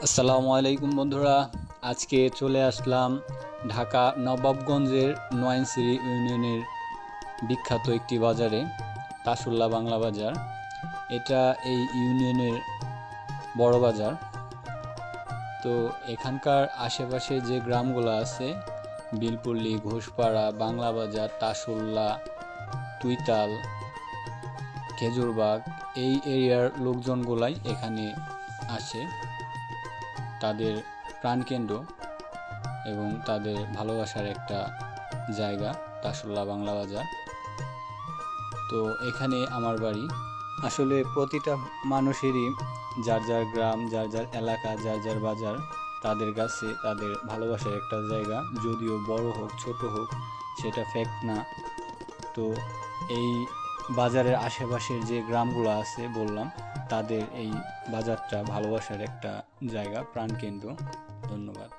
আসসালামু আলাইকুম বন্ধুরা, আজকে চলে আসলাম ঢাকা নবাবগঞ্জের নয়নসিরি ইউনিয়নের বিখ্যাত একটি বাজারে, তাসুল্লা বাংলা বাজার। এটা এই ইউনিয়নের বড় বাজার। তো এখানকার আশেপাশে যে গ্রামগুলো আছে, বিলপল্লী, ঘোষপাড়া, বাংলা বাজার, তাসুল্লা, তুইতাল, খেজুরবাগ, এই এরিয়ার লোকজনগুলাই এখানে আসে। তাদের প্রাণকেন্দ্র এবং তাদের ভালোবাসার একটা জায়গা তাসুল্লা বাংলা বাজার। তো এখানে আমার বাড়ি। আসলে প্রতিটা মানুষেরই যার যার গ্রাম, যার যার এলাকা, যার যার বাজার তাদের কাছে তাদের ভালোবাসার একটা জায়গা, যদিও বড় হোক ছোট হোক সেটা ফ্যাক্ট না। তো এই বাজারের আশেপাশের যে গ্রামগুলো আছে বললাম, তাদের এই বাজারটা ভালোবাসার একটা জায়গা, প্রাণকেন্দ্র। ধন্যবাদ।